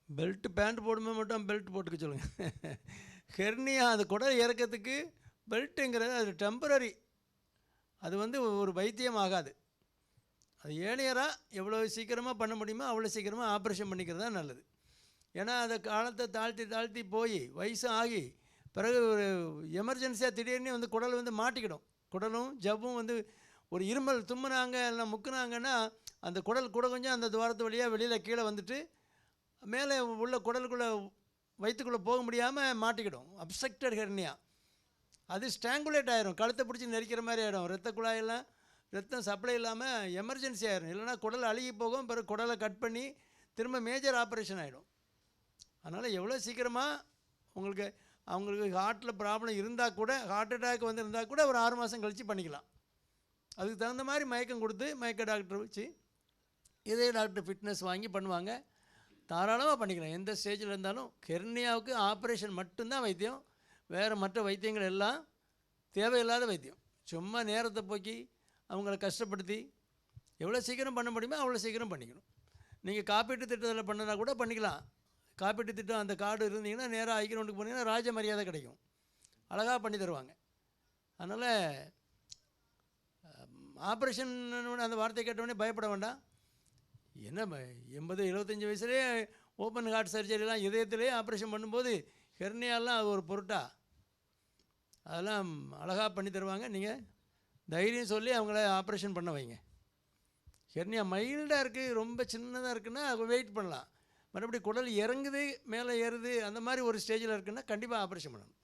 Belt pant போடும்போது மட்டும் belt போட்டுக்க சொல்லுங்கள். ஹெர்னியா அது குடல் இறக்கத்துக்கு பெல்ட்டுங்கிறது அது டெம்பரரி, அது வந்து ஒரு வைத்தியம் ஆகாது. அது ஏர்லியராக எவ்வளோ சீக்கிரமாக பண்ண முடியுமோ அவ்வளோ சீக்கிரமாக ஆப்ரேஷன் பண்ணிக்கிறது தான் நல்லது. ஏன்னா அதை காலத்தை தாழ்த்தி தாழ்த்தி போய் வயசு ஆகி பிறகு ஒரு எமர்ஜென்சியாக திடீர்னு வந்து குடல் வந்து மாட்டிக்கிடும். குடலும் ஜவ்வும் வந்து ஒரு இருமல் தும்முனாங்க இல்லை முக்குனாங்கன்னா அந்த குடல் கூட கொஞ்சம் அந்த துவாரத்து வழியாக வெளியில் கீழே வந்துட்டு மேலே உள்ள குடலுக்குள்ளே வயிற்றுக்குள்ளே போக முடியாமல் மாட்டிக்கிடும். அப்செக்டட் ஹெர்னியா அது ஸ்ட்ராங்குலேட் ஆகிரும், கழுத்தை பிடிச்சி நெரிக்கிற மாதிரி ஆகிடும். ரத்த குழாயெல்லாம் ரத்தம் சப்ளை இல்லாமல் எமர்ஜென்சி ஆகிரும். இல்லைனா குடல் அழுகி போகும், பிறகு குடலை கட் பண்ணி திரும்ப மேஜர் ஆப்ரேஷன் ஆகிடும். அதனால் எவ்வளோ சீக்கிரமாக உங்களுக்கு அவங்களுக்கு ஹார்ட்டில் ப்ராப்ளம் இருந்தால் கூட, ஹார்ட் அட்டாக் வந்து இருந்தால் கூட ஒரு 6 மாதம் கழித்து பண்ணிக்கலாம். அதுக்கு தகுந்த மாதிரி மயக்கம் கொடுத்து மயக்க டாக்டர் வச்சு இதே டாக்டர் ஃபிட்னஸ் வாங்கி பண்ணுவாங்க. தாராளமாக பண்ணிக்கலாம். எந்த ஸ்டேஜில் இருந்தாலும் ஹெர்னியாவுக்கு ஆப்ரேஷன் மட்டும்தான் வைத்தியம். வேறு மற்ற வைத்தியங்கள் எல்லாம் தேவையில்லாத வைத்தியம். சும்மா நேரத்தை போக்கி அவங்கள கஷ்டப்படுத்தி எவ்வளோ சீக்கிரம் பண்ண முடியுமோ அவ்வளோ சீக்கிரம் பண்ணிக்கணும். நீங்கள் காப்பீட்டு திட்டத்தில் பண்ணனா கூட பண்ணிக்கலாம். காப்பீட்டு திட்டம் அந்த கார்டு இருந்தீங்கன்னா நேராக ஐக்கியனுக்கு போனீங்கன்னா ராஜ மரியாதை கிடைக்கும், அழகாக பண்ணி தருவாங்க. அதனால் ஆப்ரேஷன் அந்த வார்த்தை கேட்டவுடனே பயப்பட வேண்டாம். என்ன 80-75 வயசுலேயே ஓப்பன் ஹார்ட் சர்ஜரிலாம் இதயத்திலே ஆப்ரேஷன் பண்ணும்போது ஹெர்னியாலாம் அது ஒரு பொருட்டா? அதெல்லாம் அழகாக பண்ணி தருவாங்க. நீங்கள் தைரியம் சொல்லி அவங்கள ஆப்ரேஷன் பண்ண வைங்க. ஹெர்னியா மைல்டாக இருக்குது, ரொம்ப சின்னதாக இருக்குன்னா வெயிட் பண்ணலாம். மறுபடி குடல் இறங்குது மேலே ஏறுது அந்த மாதிரி ஒரு ஸ்டேஜில் இருக்குன்னா கண்டிப்பாக ஆப்ரேஷன் பண்ணணும்.